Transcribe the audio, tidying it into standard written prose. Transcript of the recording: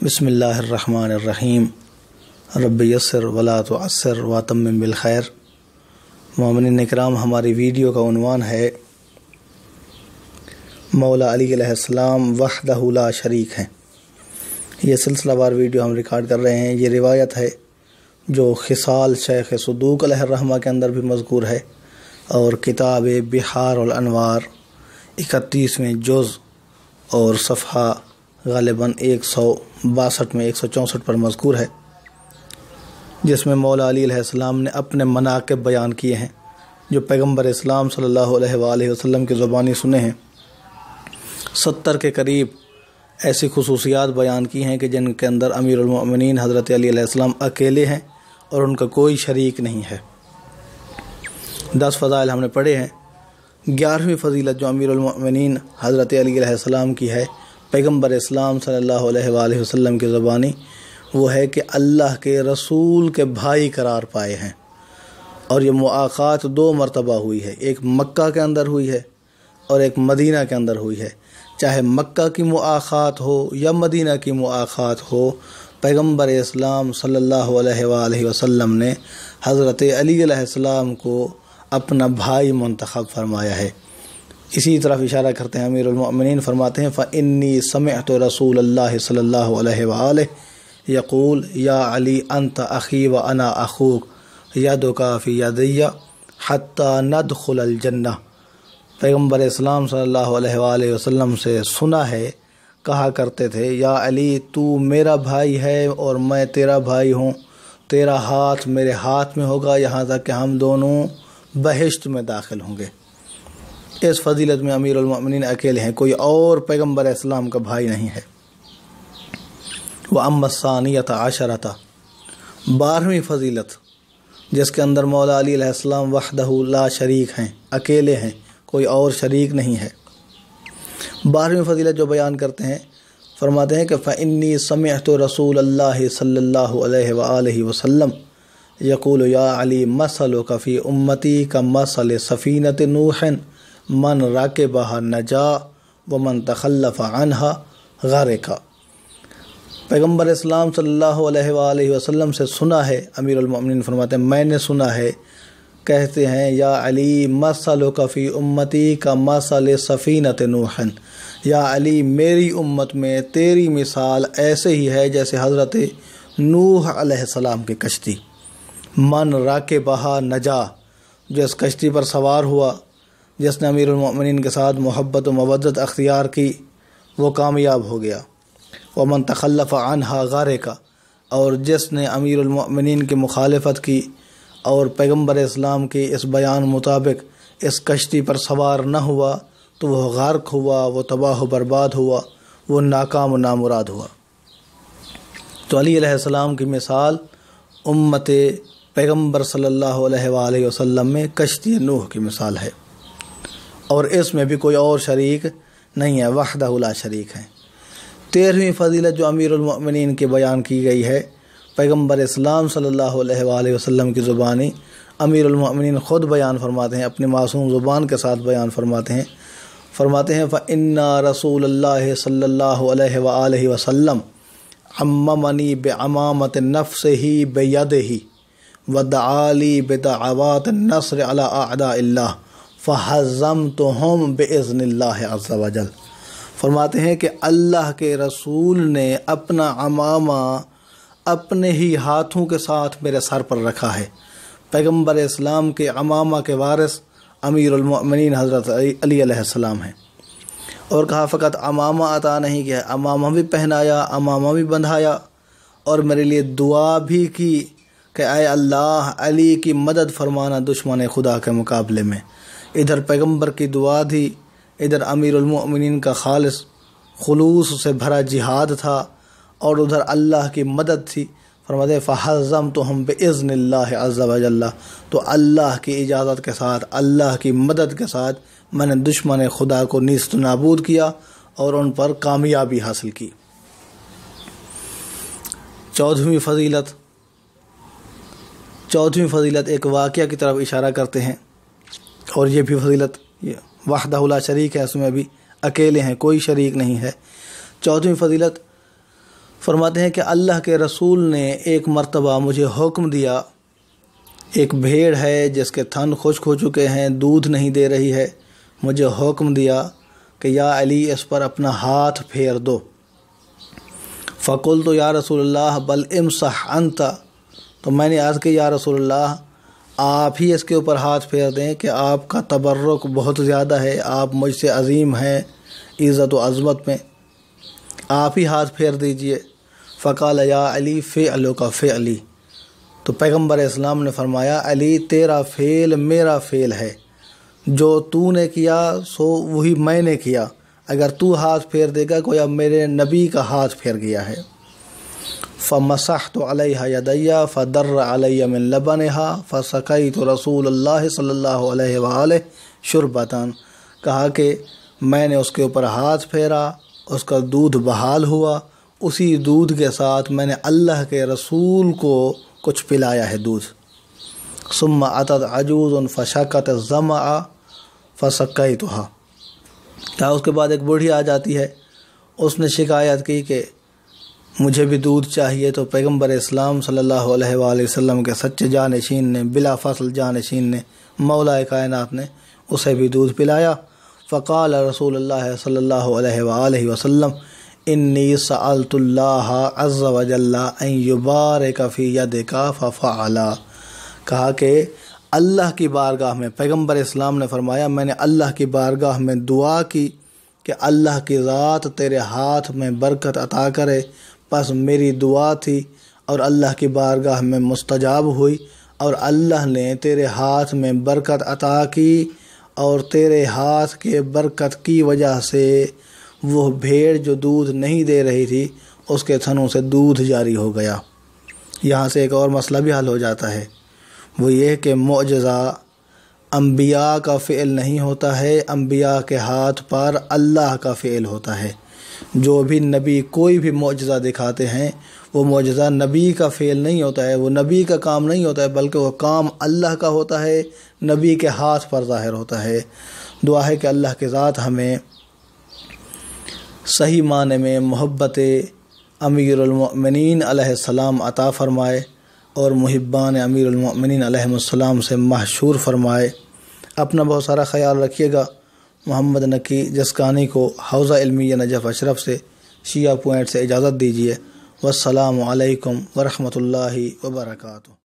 بسم اللہ الرحمن الرحیم رب یسر ولا تعسر واتمم بالخیر۔ مومنین اکرام، ہماری ویڈیو کا عنوان ہے مولا علی علیہ السلام وحدہ لا شریک ہیں۔ یہ سلسلہ وار ویڈیو ہم ریکارڈ کر رہے ہیں۔ یہ روایت ہے جو خصال شیخ صدوق علیہ الرحمہ کے اندر بھی مذکور ہے اور کتاب بحار الانوار 31ویں جز اور صفحہ غالباً 162 میں 164 پر مذکور ہے، جس میں مولا علی علیہ السلام نے اپنے مناقب بیان کیے ہیں جو پیغمبر اسلام صلی اللہ علیہ وآلہ وسلم کی زبانی سنے ہیں۔ 70 کے قریب ایسی خصوصیات بیان کی ہیں کہ جن کے اندر امیر المؤمنین حضرت علی علیہ السلام اکیلے ہیں اور ان کا کوئی شریک نہیں ہے۔ 10 فضائل ہم نے پڑھے ہیں۔ 11ویں فضیلت جو امیر المؤمنین حضرت علی علیہ السلام کی ہے پیغمبر اسلام صلی اللہ علیہ وآلہ وسلم کی زبانی، وہ ہے کہ اللہ کے رسول کے بھائی قرار پائے ہیں، اور یہ مواقعات 2 مرتبہ ہوئی ہے، ایک مکہ کے اندر ہوئی ہے اور ایک مدینہ کے اندر ہوئی ہے۔ چاہے مکہ کی مواقعات ہو یا مدینہ کی مواقعات ہو، پیغمبر اسلام صلی اللہ علیہ وآلہ وسلم نے حضرت علی علیہ السلام کو اپنا بھائی منتخب فرمایا ہے۔ اسی طرف اشارہ کرتے ہیں امیر المؤمنین، فرماتے ہیں فَإِنِّي سَمِعْتُ رسول اللہ صلی اللہ علیہ وآلہ یقول یا علی انت اخی و انا اخوک یدک فی یدی حتی ندخل الجنہ۔ پیغمبر اسلام صلی اللہ علیہ وآلہ وسلم سے سنا ہے، کہا کرتے تھے یا علی تو میرا بھائی ہے اور میں تیرا بھائی ہوں، تیرا ہاتھ میرے ہاتھ میں ہوگا یہاں تک کہ ہم دونوں بہشت میں داخل ہوں گے۔ اس فضیلت میں امیر المؤمنین اکیلے ہیں، کوئی اور پیغمبر اسلام کا بھائی نہیں ہے۔ وَأَمَّا الثَّانِيَةَ عَشَرَةَ 12ویں فضیلت، جس کے اندر مولا علی علیہ السلام وحدہ لا شریک ہیں، اکیلے ہیں، کوئی اور شریک نہیں ہے۔ 12ویں فضیلت جو بیان کرتے ہیں، فرماتے ہیں کہ فَإِنِّي سَمِعْتُ رسول اللہ صلی اللہ علیہ وآلہ وسلم یقول یا علی مَثَلُكَ فی امتی کَمَثَلِ سفینۃ نوح من راکبہا نجا ومن تخلف عنہا غرق۔ پیغمبر اسلام صلی اللہ علیہ وآلہ وسلم سے سنا ہے، امیر المؤمنین فرماتے ہیں میں نے سنا ہے، کہتے ہیں یا علی مثلک فی امتی کا مثل سفینۃ نوح، یا علی میری امت میں تیری مثال ایسے ہی ہے جیسے حضرت نوح علیہ السلام کی کشتی۔ من راکبہا نجا، جو اس کشتی پر سوار ہوا، جس نے امیر المؤمنین کے ساتھ محبت و مودت اختیار کی، وہ کامیاب ہو گیا۔ ومن تخلف عنہا غرق، اور جس نے امیر المؤمنین کی مخالفت کی اور پیغمبر اسلام کے اس بیان مطابق اس کشتی پر سوار نہ ہوا تو وہ غرق ہوا، وہ تباہ و برباد ہوا، وہ ناکام و نامراد ہوا۔ تو علی علیہ السلام کی مثال امت پیغمبر صلی اللہ علیہ وآلہ وسلم میں کشتی نوح کی مثال ہے، اور اس میں بھی کوئی اور شریک نہیں ہے، وحدہ لا شریک ہیں۔ 13ویں فضیلت جو امیر المؤمنین کی بیان کی گئی ہے پیغمبر اسلام صلی اللہ علیہ وآلہ وسلم کی زبانی، امیر المؤمنین خود بیان فرماتے ہیں، اپنی معصوم زبان کے ساتھ بیان فرماتے ہیں فَإِنَّ رسول اللہ صلی اللہ علیہ وآلہ وسلم عممنی بعمامت نفسہ بیدہ ودعالی بدعوات النصر علی اعداء اللہ فَحَزَّمْتُهُمْ بِإِذْنِ اللہ عز وجل۔ فرماتے ہیں کہ اللہ کے رسول نے اپنا عمامہ اپنے ہی ہاتھوں کے ساتھ میرے سر پر رکھا ہے۔ پیغمبر اسلام کے عمامہ کے وارث امیر المؤمنین حضرت علی علیہ السلام ہیں، اور کہا فقط عمامہ عطا نہیں کیا، عمامہ بھی پہنایا، عمامہ بھی بندھایا، اور میرے لیے دعا بھی کی کہ اے اللہ علی کی مدد فرمانا دشمن خدا کے مقابلے میں۔ ادھر پیغمبر کی دعا تھی، ادھر امیر المؤمنین کا خالص خلوص سے بھرا جہاد تھا، اور ادھر اللہ کی مدد تھی۔ فرماتے ہیں فَحَزَّمْتُهُمْ بِإِذْنِ اللَّهِ عَزَّ وَجَلَّ، تو اللہ کی اجازت کے ساتھ، اللہ کی مدد کے ساتھ میں نے دشمن خدا کو نیست و نابود کیا اور ان پر کامیابی حاصل کی۔ 14ویں فضیلت ایک واقعہ کی طرف اشارہ کرتے ہیں، اور یہ بھی فضیلت وحدہ لا شریک ہے، اس میں بھی اکیلے ہیں، کوئی شریک نہیں ہے۔ 14ویں فضیلت فرماتے ہیں کہ اللہ کے رسول نے ایک مرتبہ مجھے حکم دیا، ایک بھیڑ ہے جس کے تھن خشک ہو چکے ہیں، دودھ نہیں دے رہی ہے، مجھے حکم دیا کہ یا علی اس پر اپنا ہاتھ پھیر دو۔ فقلت یا رسول اللہ بل امسح انت، تو میں نے عرض کی یا رسول اللہ آپ ہی اس کے اوپر ہاتھ پھیر دیں کہ آپ کا تبرک بہت زیادہ ہے، آپ مجھ سے عظیم ہیں عزت و عظمت میں، آپ ہی ہاتھ پھیر دیجئے۔ فقال یا علی فعلک فعلی، تو پیغمبر اسلام نے فرمایا علی تیرا فعل میرا فعل ہے، جو تو نے کیا سو وہی میں نے کیا، اگر تو ہاتھ پھیر دے گا کوئی اب میرے نبی کا ہاتھ پھیر گیا ہے۔ فمسحت علیہ یدی فدر علی من لبنها فسقیت رسول اللہ صلی اللہ علیہ وآلہ شربتاً، کہا کہ میں نے اس کے اوپر ہاتھ پھیرا، اس کا دودھ بحال ہوا، اسی دودھ کے ساتھ میں نے اللہ کے رسول کو کچھ پلایا ہے دودھ۔ ثم اتت عجوز فشکت الظمأ فسقیتها، کیا اس کے بعد ایک بوڑھی آ جاتی ہے، اس نے شکایت کی کہ مجھے بھی دودھ چاہیے، تو پیغمبر اسلام صلی اللہ علیہ وآلہ وسلم کے سچے جانشین نے، بلا فصل جانشین نے، مولا کائنات نے اسے بھی دودھ پلایا۔ فقال رسول اللہ صلی اللہ علیہ وآلہ وسلم انی سألت اللہ عز وجل ان یبارک فی یدک ففعلا، کہا کہ اللہ کی بارگاہ میں، پیغمبر اسلام نے فرمایا میں نے اللہ کی بارگاہ میں دعا کی کہ اللہ کی ذات تیرے ہاتھ میں برکت عطا کرے، پس میری دعا تھی اور اللہ کی بارگاہ میں مستجاب ہوئی، اور اللہ نے تیرے ہاتھ میں برکت عطا کی، اور تیرے ہاتھ کے برکت کی وجہ سے وہ بھیڑ جو دودھ نہیں دے رہی تھی اس کے تھنوں سے دودھ جاری ہو گیا۔ یہاں سے ایک اور مسئلہ بھی حل ہو جاتا ہے، وہ یہ کہ معجزہ انبیاء کا فعل نہیں ہوتا ہے، انبیاء کے ہاتھ پر اللہ کا فعل ہوتا ہے۔ جو بھی نبی کوئی بھی معجزہ دکھاتے ہیں وہ معجزہ نبی کا فعل نہیں ہوتا ہے، وہ نبی کا کام نہیں ہوتا ہے، بلکہ وہ کام اللہ کا ہوتا ہے، نبی کے ہاتھ پر ظاہر ہوتا ہے۔ دعا ہے کہ اللہ کے ذات ہمیں صحیح معنی میں محبت امیر المؤمنین علیہ السلام عطا فرمائے، اور محبان امیر المؤمنین علیہ السلام سے محشور فرمائے۔ اپنا بہت سارا خیال رکھیے گا۔ محمد نقی جسکانی کو حوزہ علمیہ نجف اشرف سے شیعہ پوائنٹ سے اجازت دیجیے۔ والسلام علیکم ورحمۃ اللہ وبرکاتہ۔